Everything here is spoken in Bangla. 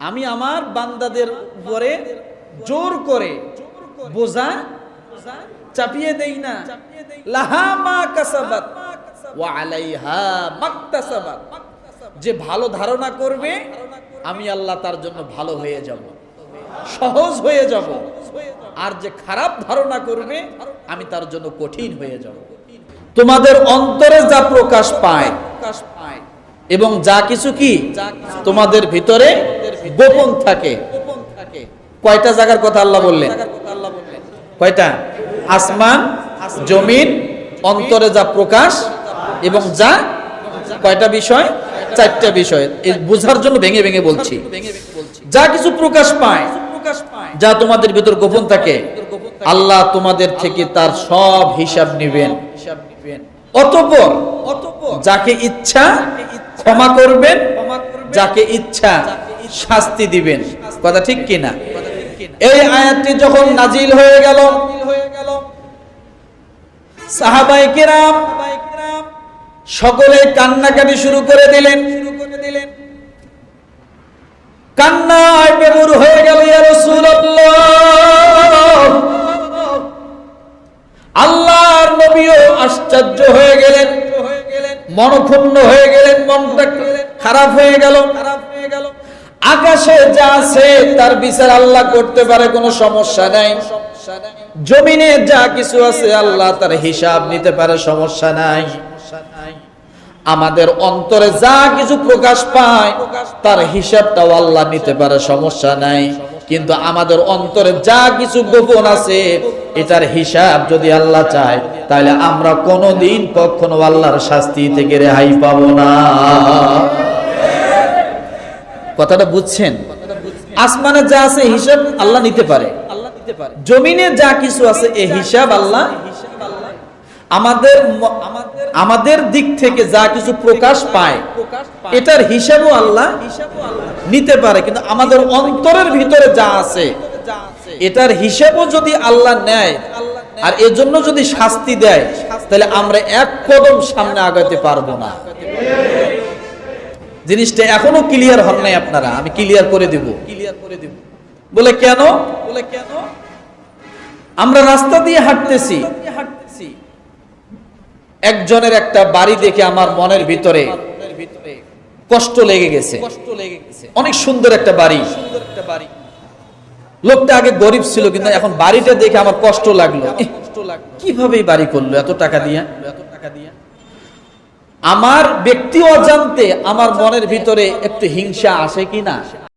আমি আমার বান্দাদের উপরে জোর করে বোঝা চাপিয়ে দেই না। লাহা মা কাসাবাত ওয়া আলাইহা মাকতাসাবাত। যে ভালো ধারণা করবে আমি আল্লাহ তার জন্য ভালো হয়ে যাব, সহজ হয়ে যাব। আর যে খারাপ ধারণা করবে আমি তার জন্য কঠিন হয়ে যাব। তোমাদের অন্তরে যা প্রকাশ পায় এবং যা কিছু কি তোমাদের ভিতরে গোপন থাকে। কয়টা জায়গার কথা আল্লাহ বললেন? কয়টা? আসমান, জমিন, অন্তরে যা প্রকাশ এবং যা কয়টা বিষয়? চারটা বিষয়। এই বোঝার জন্য ভেঙে ভেঙে বলছি। যা কিছু প্রকাশ পায়, যা তোমাদের ভিতর গোপন থাকে, আল্লাহ তোমাদের থেকে তার সব হিসাব নেবেন। অতঃপর যাকে ইচ্ছা ক্ষমা করবেন, যাকে ইচ্ছা শাস্তি দিবেন। কথা ঠিক কিনা? এই আয়াতটি যখন নাজিল হয়ে গেল, সাহাবায়ে কেরাম সকলে কান্নাকাটি শুরু করে দিলেন। কান্নায় বেঘোর হয়ে গেল। ইয়া রাসূলুল্লাহ, আল্লাহর নবীও আশ্চর্য হয়ে গেলেন, মনক্ষুণ্ণ হয়ে গেলেন, মনটা খারাপ হয়ে গেল। আকাশে যা আছে তার বিচার আল্লাহ করতে পারে, কোনো সমস্যা নাই। জমিনে যা কিছু আছে আল্লাহ তার হিসাব নিতে পারে, সমস্যা নাই। আমাদের অন্তরে যা কিছু প্রকাশ পায় তার হিসাবটাও আল্লাহ নিতে পারে, সমস্যা নাই। কিন্তু আমাদের অন্তরে যা কিছু গোপন আছে এটার হিসাব যদি আল্লাহ চায় তাহলে আমরা কোনোদিন কখনো আল্লাহর শাস্তি থেকে রেহাই পাবো না। কথাটা বুঝছেন? আসমানে যা আছে হিসাব আল্লাহ নিতে পারে, জমিনে যা কিছু আছে এই হিসাব আল্লাহ। আমাদের দিক থেকে যা কিছু প্রকাশ পায় এটার হিসাবও আল্লাহ নিতে পারে, কিন্তু আমাদের অন্তরের ভিতরে যা আছে এটার হিসাবও যদি আল্লাহ নেয় আর এজন্য যদি শাস্তি দেয় তাহলে আমরা এক কদম সামনে আগাতে পারবো না। জিনিসটা এখনো ক্লিয়ার হন নাই আপনারা, আমি ক্লিয়ার করে দিব। বলে কেন? আমরা রাস্তা দিয়ে হাঁটতেছি, একজনের একটা বাড়ি দেখে আমার মনের ভিতরে কষ্ট লেগে গেছে। অনেক সুন্দর একটা বাড়ি, লোকটা আগে গরিব ছিল কিন্তু এখন বাড়িটা দেখে আমার কষ্ট লাগলো। কিভাবে বাড়ি করলো এত টাকা দিয়া? আমার ব্যক্তি অজান্তে আমার মনের ভিতরে একটু হিংসা আসে কি না?